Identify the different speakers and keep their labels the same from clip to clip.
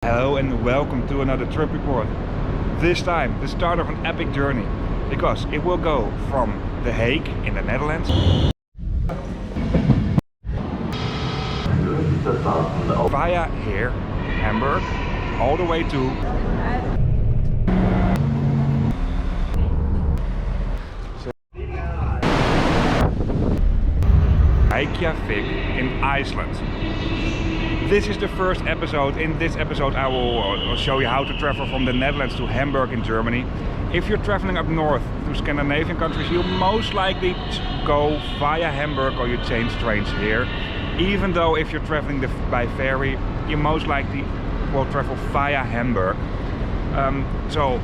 Speaker 1: Hello and welcome to another trip report. This time the start of an epic journey, because it will go from The Hague in the Netherlands via here, Hamburg, all the way to Hague in Iceland. This is the first episode. In this episode I will show you how to travel from the Netherlands to Hamburg in Germany. If you're traveling up north to Scandinavian countries, you'll most likely go via Hamburg or you change trains here. Even though if you're traveling by ferry, you most likely will travel via Hamburg. So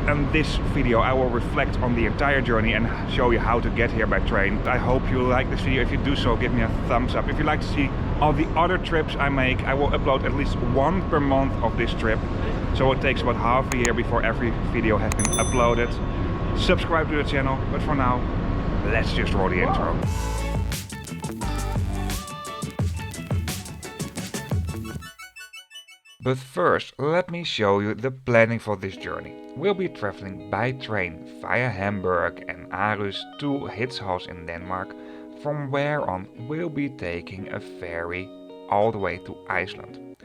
Speaker 1: in this video I will reflect on the entire journey and show you how to get here by train. I hope you like this video. If you do so, give me a thumbs up. If you'd like to see all the other trips I make, I will upload at least one per month of this trip. So it takes about half a year before every video has been uploaded. Subscribe to the channel, but for now, let's just roll the intro. But first, let me show you the planning for this journey. We'll be traveling by train via Hamburg and Aarhus to Hitshouse in Denmark, from where on we'll be taking a ferry all the way to Iceland.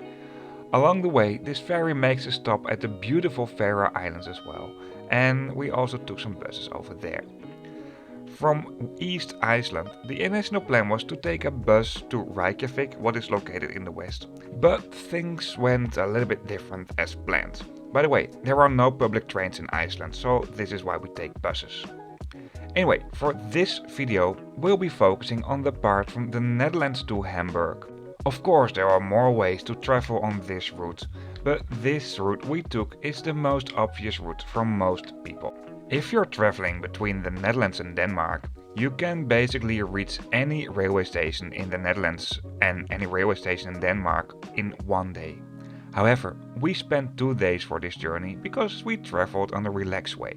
Speaker 1: Along the way, this ferry makes a stop at the beautiful Faroe Islands as well, and we also took some buses over there. From East Iceland, the initial plan was to take a bus to Reykjavik, what is located in the west. But things went a little bit different as planned. By the way, there are no public trains in Iceland, so this is why we take buses. Anyway, for this video, we'll be focusing on the part from the Netherlands to Hamburg. Of course, there are more ways to travel on this route, but this route we took is the most obvious route for most people. If you're traveling between the Netherlands and Denmark, you can basically reach any railway station in the Netherlands and any railway station in Denmark in one day. However, we spent 2 days for this journey because we traveled on a relaxed way.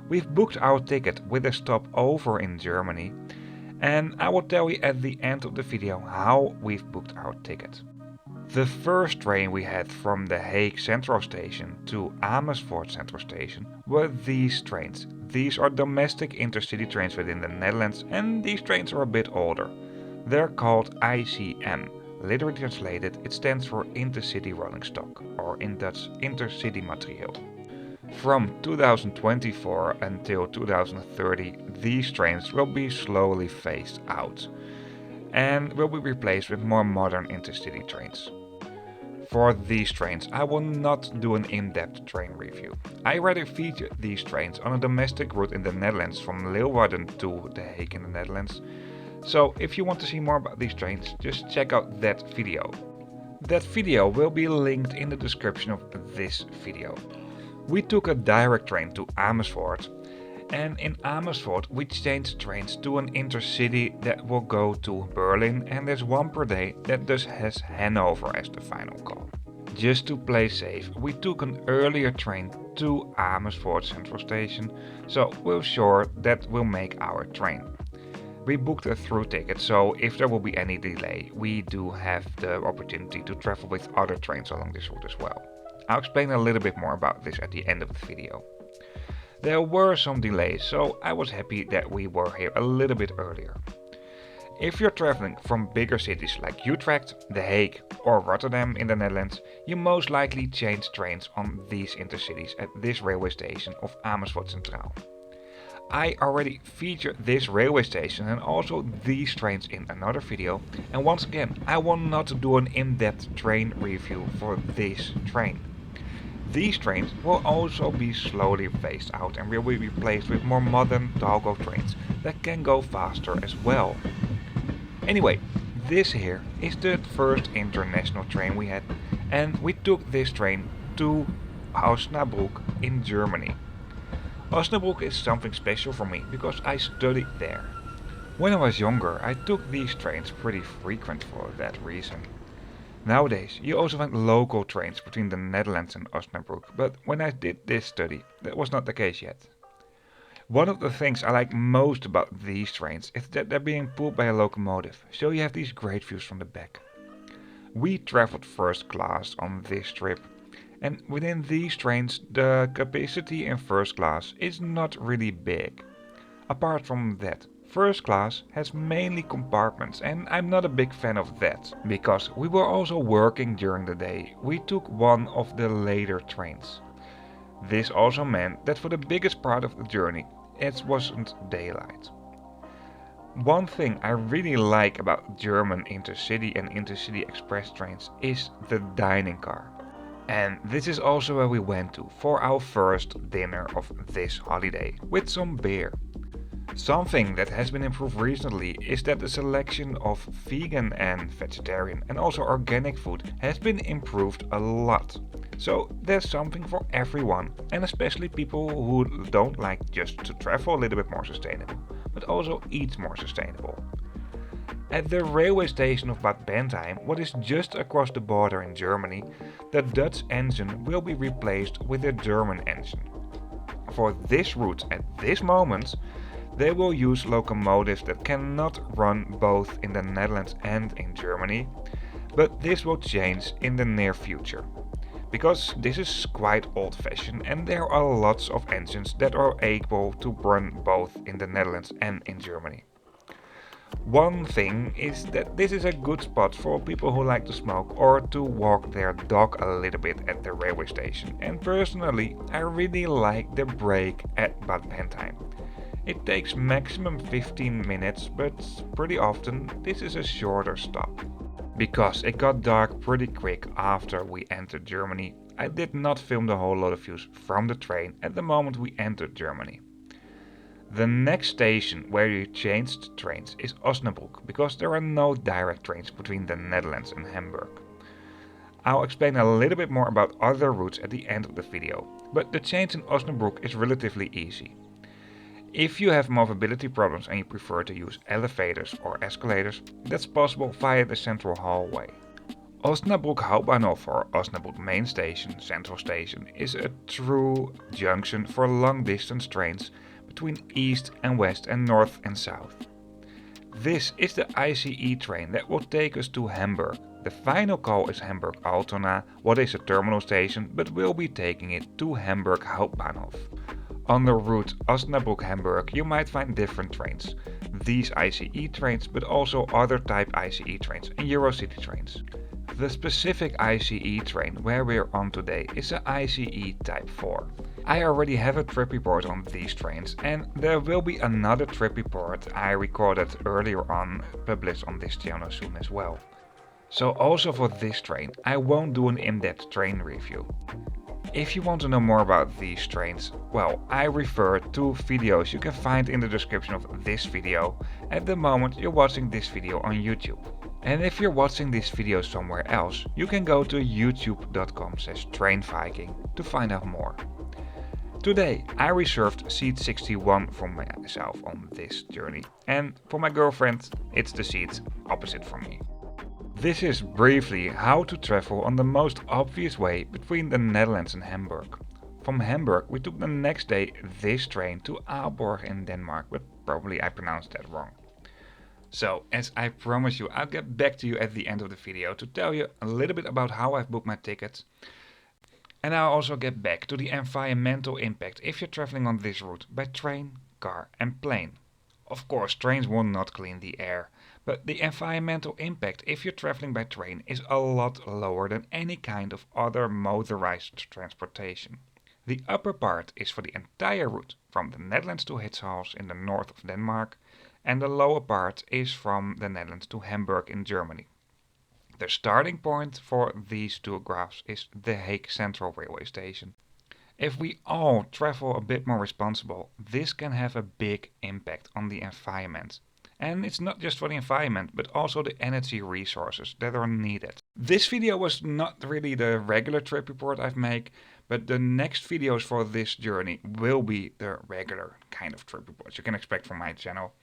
Speaker 1: We've booked our ticket with a stop over in Germany, and I will tell you at the end of the video how we've booked our ticket. The first train we had from the Hague Central Station to Amersfoort Central Station were these trains. These are domestic intercity trains within the Netherlands, and these trains are a bit older. They're called ICM. Literally translated, it stands for Intercity Rolling Stock, or in Dutch Intercity Materieel. From 2024 until 2030, these trains will be slowly phased out and will be replaced with more modern intercity trains. For these trains, I will not do an in-depth train review. I rather feature these trains on a domestic route in the Netherlands from Leeuwarden to The Hague in the Netherlands. So if you want to see more about these trains, just check out that video. That video will be linked in the description of this video. We took a direct train to Amersfoort, and in Amersfoort we changed trains to an intercity that will go to Berlin, and there's one per day that thus has Hanover as the final call. Just to play safe, we took an earlier train to Amersfoort Central Station, so we're sure that will make our train. We booked a through ticket, so if there will be any delay, we do have the opportunity to travel with other trains along this route as well. I'll explain a little bit more about this at the end of the video. There were some delays, so I was happy that we were here a little bit earlier. If you're traveling from bigger cities like Utrecht, The Hague or Rotterdam in the Netherlands, you most likely change trains on these intercities at this railway station of Amersfoort Centraal. I already featured this railway station and also these trains in another video, and once again I will not do an in-depth train review for this train. These trains will also be slowly phased out and will be replaced with more modern Talgo trains that can go faster as well. Anyway, this here is the first international train we had, and we took this train to Osnabrück in Germany. Osnabrück is something special for me because I studied there. When I was younger, I took these trains pretty frequent for that reason. Nowadays, you also find local trains between the Netherlands and Osnabrück, but when I did this study, that was not the case yet. One of the things I like most about these trains is that they're being pulled by a locomotive, so you have these great views from the back. We traveled first class on this trip, And within these trains, the capacity in first class is not really big. Apart from that, first class has mainly compartments, and I'm not a big fan of that. Because we were also working during the day, we took one of the later trains. This also meant that for the biggest part of the journey, it wasn't daylight. One thing I really like about German intercity and intercity express trains is the dining car. And this is also where we went to for our first dinner of this holiday, with some beer. Something that has been improved recently is that the selection of vegan and vegetarian and also organic food has been improved a lot. So there's something for everyone, and especially people who don't like just to travel a little bit more sustainable, but also eat more sustainable. At the railway station of Bad Bentheim, what is just across the border in Germany, the Dutch engine will be replaced with a German engine. For this route at this moment, they will use locomotives that cannot run both in the Netherlands and in Germany, but this will change in the near future. Because this is quite old-fashioned and there are lots of engines that are able to run both in the Netherlands and in Germany. One thing is that this is a good spot for people who like to smoke or to walk their dog a little bit at the railway station, and personally I really like the break at Bad Bentheim. It takes maximum 15 minutes, but pretty often this is a shorter stop. Because it got dark pretty quick after we entered Germany, I did not film the whole lot of views from the train at the moment we entered Germany. The next station where you changed trains is Osnabrück, because there are no direct trains between the Netherlands and Hamburg. I'll explain a little bit more about other routes at the end of the video, but the change in Osnabrück is relatively easy. If you have mobility problems and you prefer to use elevators or escalators, that's possible via the central hallway. Osnabrück Hauptbahnhof or Osnabrück Main Station, Central Station, is a true junction for long distance trains between east and west and north and south. This is the ICE train that will take us to Hamburg. The final call is Hamburg Altona, what is a terminal station, but we'll be taking it to Hamburg Hauptbahnhof. On the route Osnabrück-Hamburg you might find different trains. These ICE trains, but also other type ICE trains and Eurocity trains. The specific ICE train where we're on today is a ICE Type 4. I already have a trip report on these trains, and there will be another trip report I recorded earlier on published on this channel soon as well. So also for this train I won't do an in-depth train review. If you want to know more about these trains, well, I refer to videos you can find in the description of this video at the moment you're watching this video on YouTube. And if you're watching this video somewhere else, you can go to youtube.com/Trainviking to find out more. Today I reserved seat 61 for myself on this journey, and for my girlfriend it's the seat opposite from me. This is briefly how to travel on the most obvious way between the Netherlands and Hamburg. From Hamburg we took the next day this train to Aalborg in Denmark, but probably I pronounced that wrong. So, as I promised you, I'll get back to you at the end of the video to tell you a little bit about how I've booked my tickets. And I'll also get back to the environmental impact if you're traveling on this route by train, car and plane. Of course, trains will not clean the air, but the environmental impact if you're traveling by train is a lot lower than any kind of other motorized transportation. The upper part is for the entire route from the Netherlands to Hitchhals in the north of Denmark, and the lower part is from the Netherlands to Hamburg in Germany. The starting point for these two graphs is the Hague Central Railway Station. If we all travel a bit more responsible, this can have a big impact on the environment. And it's not just for the environment, but also the energy resources that are needed. This video was not really the regular trip report I've made, but the next videos for this journey will be the regular kind of trip reports you can expect from my channel.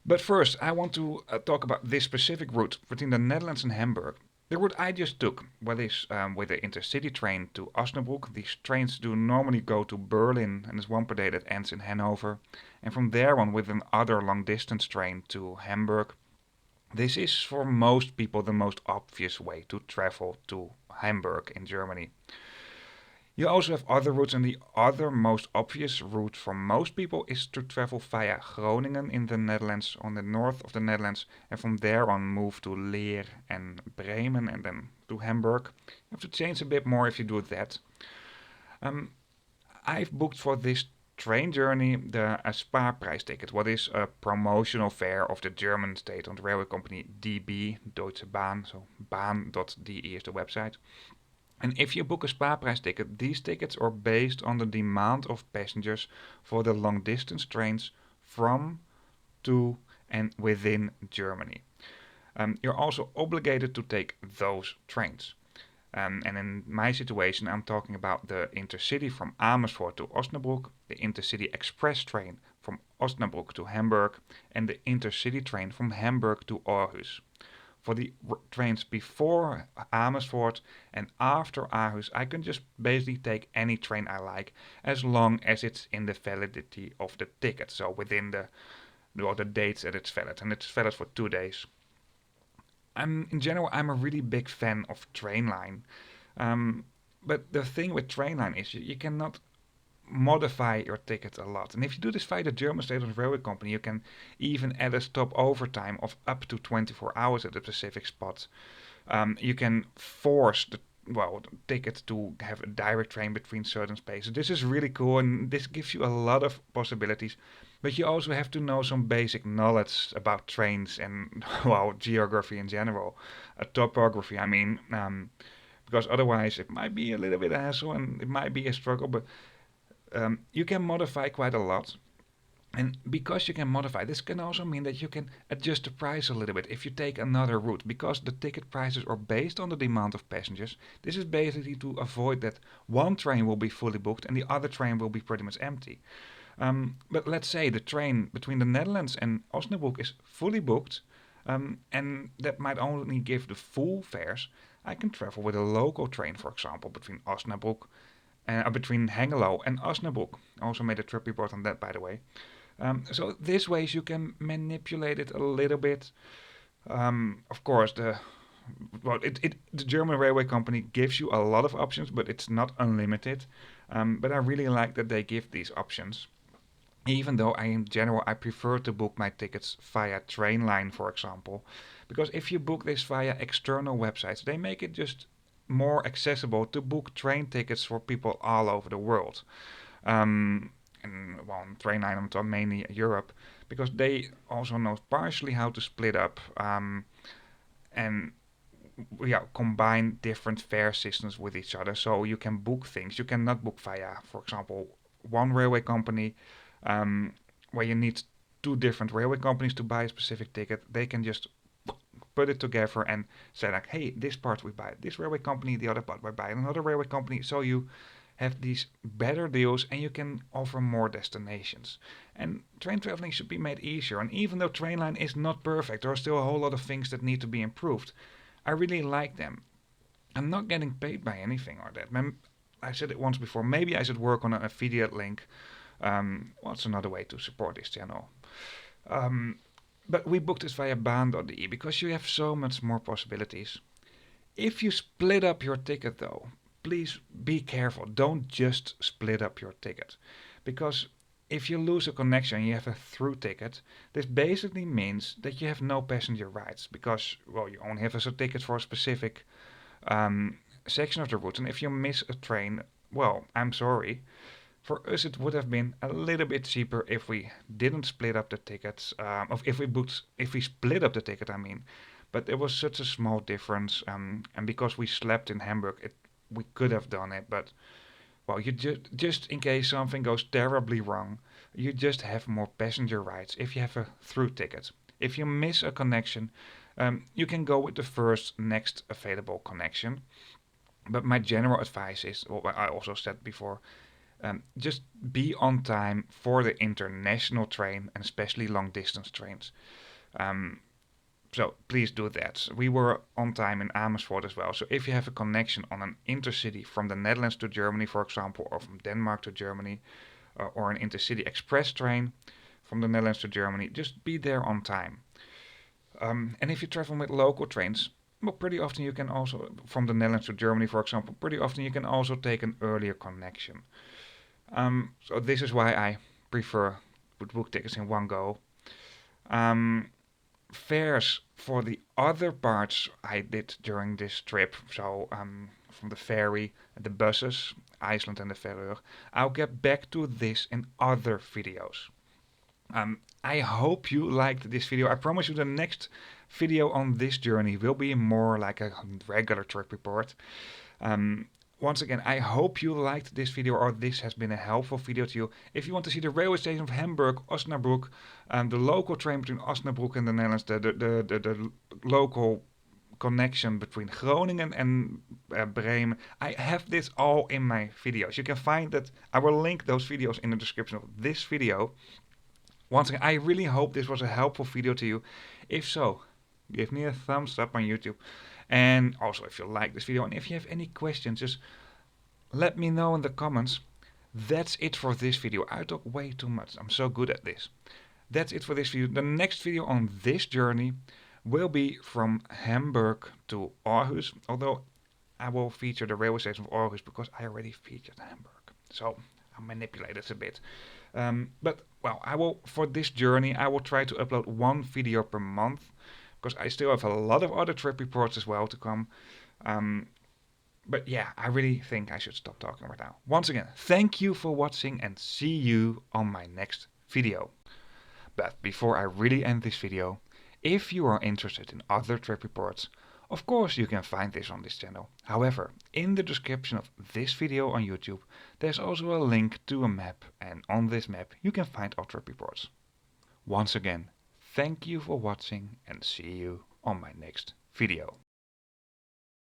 Speaker 1: But first, I want to talk about this specific route between the Netherlands and Hamburg. The route I just took, with the intercity train to Osnabrück. These trains do normally go to Berlin, and there's one per day that ends in Hanover. And from there on with another long distance train to Hamburg. This is for most people the most obvious way to travel to Hamburg in Germany. You also have other routes, and the other most obvious route for most people is to travel via Groningen in the Netherlands, on the north of the Netherlands, and from there on move to Leer and Bremen and then to Hamburg. You have to change a bit more if you do that. Um, I've booked for this train journey a Spa-price ticket, what is a promotional fare of the German state-owned railway company DB, Deutsche Bahn, so bahn.de is the website. And if you book a Spa-price ticket, these tickets are based on the demand of passengers for the long-distance trains from, to, and within Germany. You're also obligated to take those trains. And in my situation, I'm talking about the intercity from Amersfoort to Osnabrück, the intercity express train from Osnabrück to Hamburg, and the intercity train from Hamburg to Aarhus. For the trains before Amersfoort and after Aarhus, I can just basically take any train I like as long as it's in the validity of the ticket. So within the dates that it's valid, and it's valid for 2 days. In general, I'm a really big fan of Trainline. Um, but the thing with Trainline is you cannot modify your ticket a lot. And if you do this via the German state-owned railway company, you can even add a stop overtime of up to 24 hours at a specific spot. You can force the ticket to have a direct train between certain spaces. This is really cool, and this gives you a lot of possibilities. But you also have to know some basic knowledge about trains and geography in general, topography. I mean, because otherwise it might be a little bit of hassle and it might be a struggle. But you can modify quite a lot. And because you can modify, this can also mean that you can adjust the price a little bit if you take another route. Because the ticket prices are based on the demand of passengers, this is basically to avoid that one train will be fully booked and the other train will be pretty much empty. But let's say the train between the Netherlands and Osnabrück is fully booked, and that might only give the full fares. I can travel with a local train, for example, between between Hengelo and Osnabrück. I also made a trip report on that, by the way. So this ways you can manipulate it a little bit. Of course, the German railway company gives you a lot of options, but it's not unlimited. But I really like that they give these options. Even though in general I prefer to book my tickets via Trainline, for example, because if you book this via external websites, they make it just more accessible to book train tickets for people all over the world. And on Trainline I'm talking mainly Europe, because they also know partially how to split up and combine different fare systems with each other, so you can book things you cannot book via, for example, one railway company, where you need two different railway companies to buy a specific ticket. They can just put it together and say like, hey, this part we buy this railway company, the other part we buy another railway company. So you have these better deals and you can offer more destinations. And train traveling should be made easier. And even though Trainline is not perfect, there are still a whole lot of things that need to be improved. I really like them. I'm not getting paid by anything or that. I said it once before. Maybe I should work on an affiliate link. What's another way to support this channel? But we booked this via bahn.de because you have so much more possibilities. If you split up your ticket though, please be careful. Don't just split up your ticket. Because if you lose a connection and you have a through ticket, this basically means that you have no passenger rights. Because, you only have a ticket for a specific section of the route. And if you miss a train, I'm sorry. For us, it would have been a little bit cheaper if we didn't split up the tickets. If we split up the ticket, I mean. But it was such a small difference, and because we slept in Hamburg, we could have done it. But you just in case something goes terribly wrong, you just have more passenger rights if you have a through ticket. If you miss a connection, you can go with the first next available connection. But my general advice is, what I also said before. Just be on time for the international train and especially long distance trains. So please do that. We were on time in Amersfoort as well. So if you have a connection on an intercity from the Netherlands to Germany, for example, or from Denmark to Germany, or an intercity express train from the Netherlands to Germany, just be there on time. And if you travel with local trains, well, pretty often you can also, from the Netherlands to Germany, for example, pretty often you can also take an earlier connection. So this is why I prefer to book tickets in one go. Um, Fares for the other parts I did during this trip, so from the ferry, the buses, Iceland and the Faroe, I'll get back to this in other videos. I hope you liked this video. I promise you the next video on this journey will be more like a regular trip report. Um, Once again, I hope you liked this video or this has been a helpful video to you. If you want to see the railway station of Hamburg, Osnabrück, the local train between Osnabrück and the Netherlands, the local connection between Groningen and Bremen, I have this all in my videos. You can find that. I will link those videos in the description of this video. Once again, I really hope this was a helpful video to you. If so, give me a thumbs up on YouTube. And also, if you like this video and if you have any questions, just let me know in the comments. That's it for this video. I talk way too much. I'm so good at this. That's it for this video. The next video on this journey will be from Hamburg to Aarhus. Although I will feature the railway station of Aarhus because I already featured Hamburg. So I'll manipulate it a bit. But well, I will, for this journey, I will try to upload one video per month because I still have a lot of other trip reports as well to come. But yeah, I really think I should stop talking right now. Once again, thank you for watching and see you on my next video. But before I really end this video, if you are interested in other trip reports, of course you can find this on this channel. However, in the description of this video on YouTube, there's also a link to a map, and on this map you can find all trip reports. Once again, thank you for watching and see you on my next video.